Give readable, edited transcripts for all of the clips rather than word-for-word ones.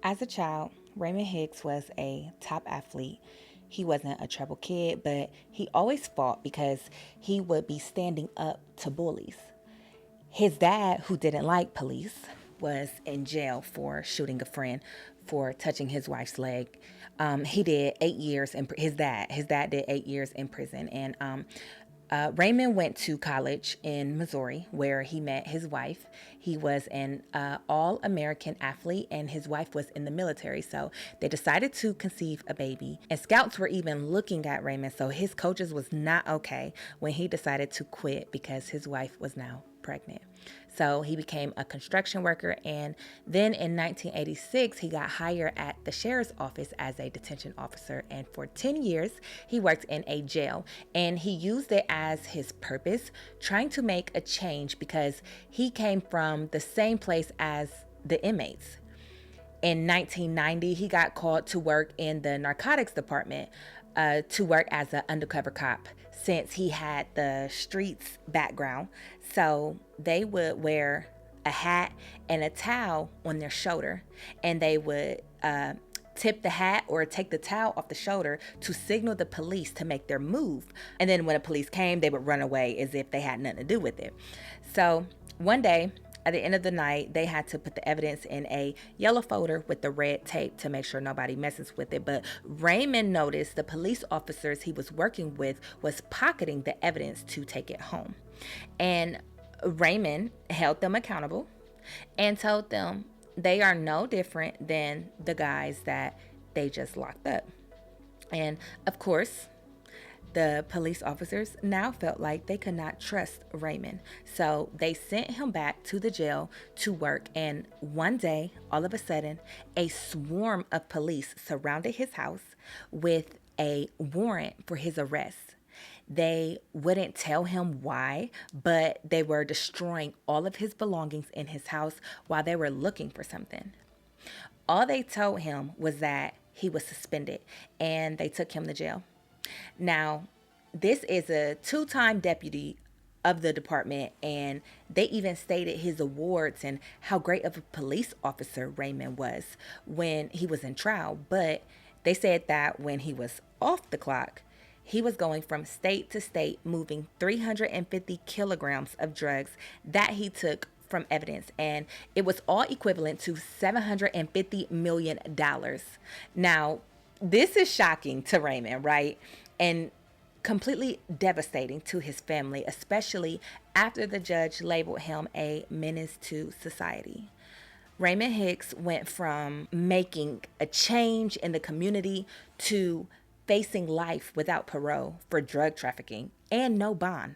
As a child, Raymond Hicks was a top athlete. He wasn't a trouble kid, but he always fought because he would be standing up to bullies. His dad, who didn't like police, was in jail for shooting a friend for touching his wife's leg. He did 8 years in his dad did 8 years in prison, and Raymond went to college in Missouri where he met his wife. He was an all American athlete, and his wife was in the military. So they decided to conceive a baby. And scouts were even looking at Raymond. So his coaches was not okay when he decided to quit because his wife was now pregnant. So he became a construction worker, and then in 1986, he got hired at the sheriff's office as a detention officer. And for 10 years, he worked in a jail, and he used it as his purpose, trying to make a change because he came from the same place as the inmates. In 1990, he got called to work in the narcotics department to work as an undercover cop since he had the streets background. So they would wear a hat and a towel on their shoulder, and they would tip the hat or take the towel off the shoulder to signal the police to make their move. And then when the police came, they would run away as if they had nothing to do with it. So one day, at the end of the night, they had to put the evidence in a yellow folder with the red tape to make sure nobody messes with it. But Raymond noticed the police officers he was working with was pocketing the evidence to take it home. And Raymond held them accountable and told them they are no different than the guys that they just locked up. And of course, the police officers now felt like they could not trust Raymond. So they sent him back to the jail to work. And one day, all of a sudden, a swarm of police surrounded his house with a warrant for his arrest. They wouldn't tell him why, but they were destroying all of his belongings in his house while they were looking for something. All they told him was that he was suspended, and they took him to jail. Now, this is a two-time deputy of the department, and they even stated his awards and how great of a police officer Raymond was when he was in trial. But they said that when he was off the clock, he was going from state to state moving 350 kilograms of drugs that he took from evidence, and it was all equivalent to $750 million. Now, this is shocking to Raymond, right? And completely devastating to his family, especially after the judge labeled him a menace to society. Raymond Hicks went from making a change in the community to facing life without parole for drug trafficking and no bond.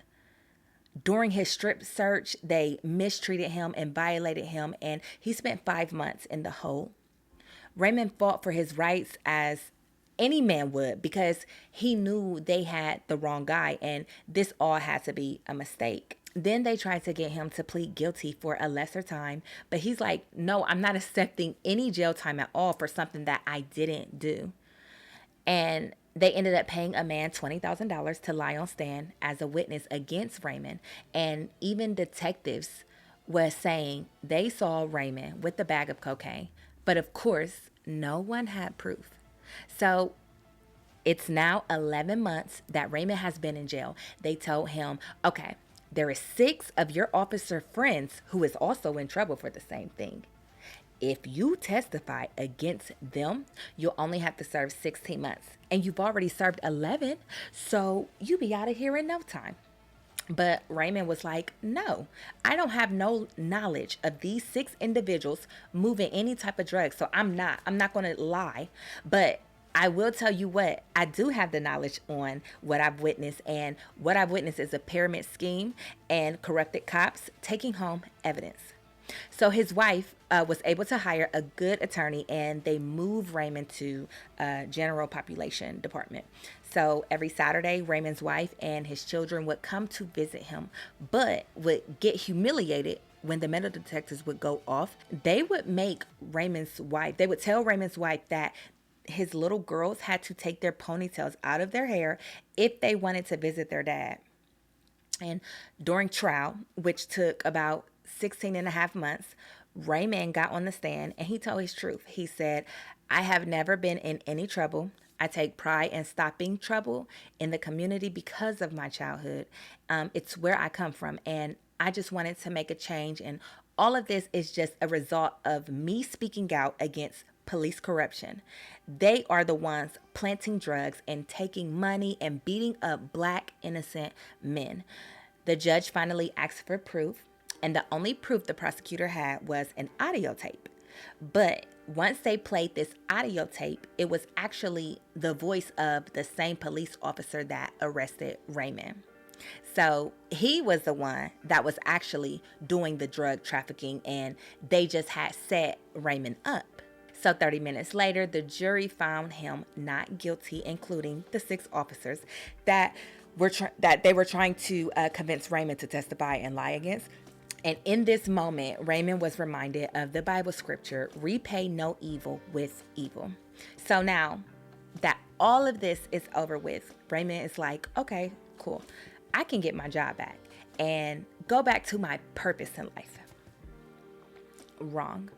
During his strip search, they mistreated him and violated him, and he spent 5 months in the hole. Raymond fought for his rights as any man would because he knew they had the wrong guy and this all had to be a mistake. Then they tried to get him to plead guilty for a lesser time, but he's like, no, I'm not accepting any jail time at all for something that I didn't do. And they ended up paying a man $20,000 to lie on stand as a witness against Raymond. And even detectives was saying they saw Raymond with the bag of cocaine. But of course, no one had proof. So it's now 11 months that Raymond has been in jail. They told him, okay, there is 6 of your officer friends who is also in trouble for the same thing. If you testify against them, you'll only have to serve 16 months. And you've already served 11, so you'll be out of here in no time. But Raymond was like, no, I don't have no knowledge of these 6 individuals moving any type of drug. So I'm not going to lie. But I will tell you what, I do have the knowledge on what I've witnessed. And what I've witnessed is a pyramid scheme and corrupted cops taking home evidence. So his wife was able to hire a good attorney, and they moved Raymond to general population department. So every Saturday, Raymond's wife and his children would come to visit him, but would get humiliated when the metal detectors would go off. They would tell Raymond's wife that his little girls had to take their ponytails out of their hair if they wanted to visit their dad. And during trial, which took about 16 and a half months, Raymond got on the stand and he told his truth. He said, I have never been in any trouble. I take pride in stopping trouble in the community because of my childhood. It's where I come from, and I just wanted to make a change. And all of this is just a result of me speaking out against police corruption. They are the ones planting drugs and taking money and beating up black innocent men. The judge finally asked for proof, and the only proof the prosecutor had was an audio tape. But once they played this audio tape, it was actually the voice of the same police officer that arrested Raymond. So he was the one that was actually doing the drug trafficking, and they just had set Raymond up. So 30 minutes later, the jury found him not guilty, including the 6 officers that they were trying to convince Raymond to testify and lie against. And in this moment, Raymond was reminded of the Bible scripture, repay no evil with evil. So now that all of this is over with, Raymond is like, okay, cool. I can get my job back and go back to my purpose in life. Wrong.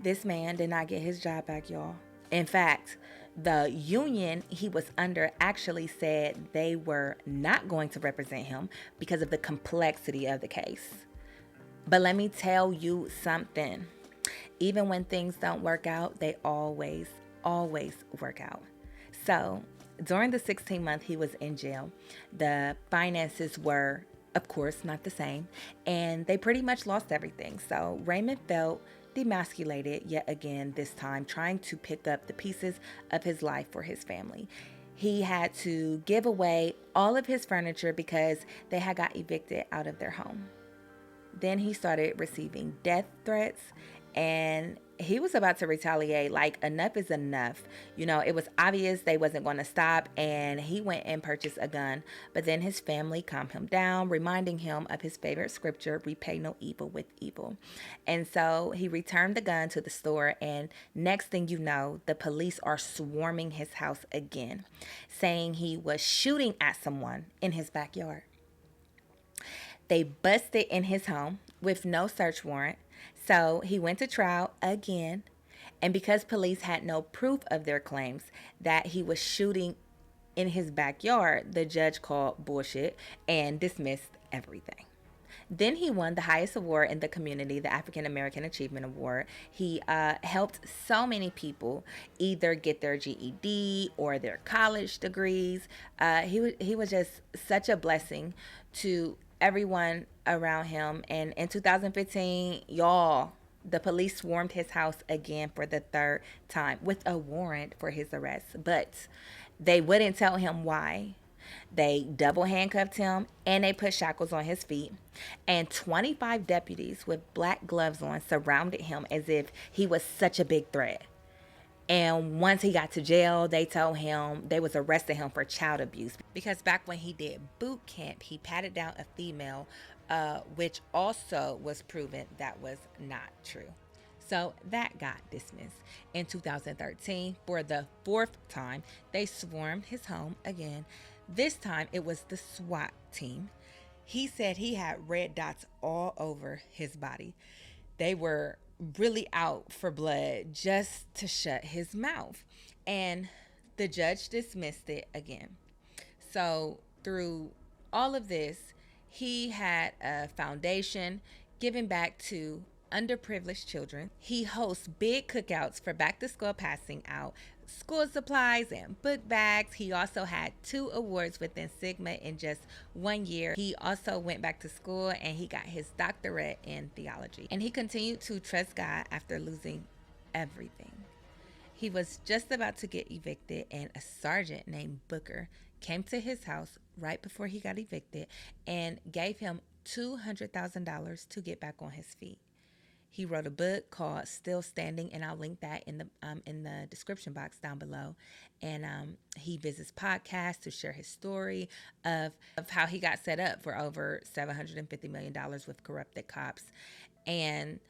This man did not get his job back, y'all. In fact, the union he was under actually said they were not going to represent him because of the complexity of the case. But let me tell you something. Even when things don't work out, they always work out. So during the 16-month he was in jail, the finances were, of course, not the same, and they pretty much lost everything. So Raymond felt demasculated yet again, this time trying to pick up the pieces of his life for his family. He had to give away all of his furniture because they had got evicted out of their home. Then he started receiving death threats, and he was about to retaliate. Like, enough is enough. You know, it was obvious they wasn't going to stop, and he went and purchased a gun. But then his family calmed him down, reminding him of his favorite scripture, repay no evil with evil. And so he returned the gun to the store, and next thing you know, the police are swarming his house again, saying he was shooting at someone in his backyard. They busted in his home with no search warrant, so he went to trial again. And because police had no proof of their claims that he was shooting in his backyard, the judge called bullshit and dismissed everything. Then he won the highest award in the community, the African American Achievement Award. He helped so many people either get their GED or their college degrees. He was just such a blessing to everyone around him. And in 2015, y'all, the police swarmed his house again for the third time with a warrant for his arrest. But they wouldn't tell him why. They double handcuffed him and they put shackles on his feet. And 25 deputies with black gloves on surrounded him as if he was such a big threat. And once he got to jail, they told him they was arresting him for child abuse. Because back when he did boot camp, he patted down a female, which also was proven that was not true. So that got dismissed. In 2013, for the 4th time, they swarmed his home again. This time it was the SWAT team. He said he had red dots all over his body. They were really out for blood just to shut his mouth. And the judge dismissed it again. So through all of this, he had a foundation giving back to underprivileged children. He hosts big cookouts for back to school, passing out school supplies and book bags. He also had 2 awards within Sigma in just 1 year. He also went back to school and he got his doctorate in theology. And he continued to trust God after losing everything. He was just about to get evicted, and a sergeant named Booker came to his house right before he got evicted and gave him $200,000 to get back on his feet. He wrote a book called Still Standing, and I'll link that in the description box down below. And he visits podcasts to share his story of how he got set up for over $750 million with corrupted cops. And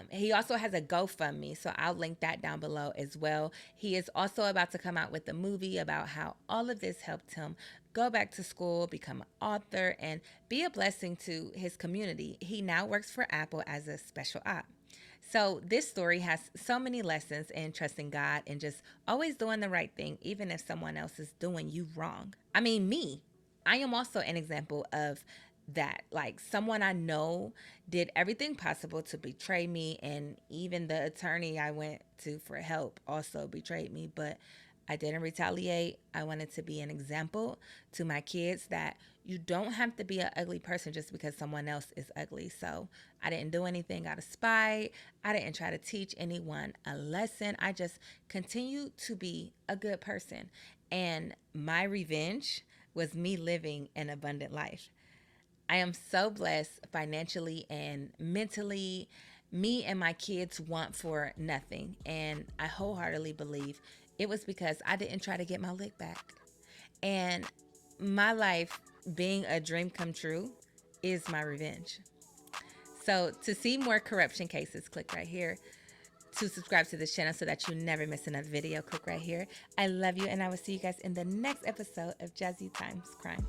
he also has a GoFundMe, so I'll link that down below as well. He is also about to come out with a movie about how all of this helped him go back to school, become an author, and be a blessing to his community. He now works for Apple as a special op. So this story has so many lessons in trusting God and just always doing the right thing, even if someone else is doing you wrong. I mean, me, I am also an example of that. Like, someone I know did everything possible to betray me, and even the attorney I went to for help also betrayed me, but I didn't retaliate. I wanted to be an example to my kids that you don't have to be an ugly person just because someone else is ugly. So I didn't do anything out of spite. I didn't try to teach anyone a lesson. I just continued to be a good person. And my revenge was me living an abundant life. I am so blessed financially and mentally. Me and my kids want for nothing. And I wholeheartedly believe it was because I didn't try to get my lick back. And my life being a dream come true is my revenge. So to see more corruption cases, click right here. To subscribe to this channel so that you never miss another video, click right here. I love you, and I will see you guys in the next episode of Jazzyxcrime.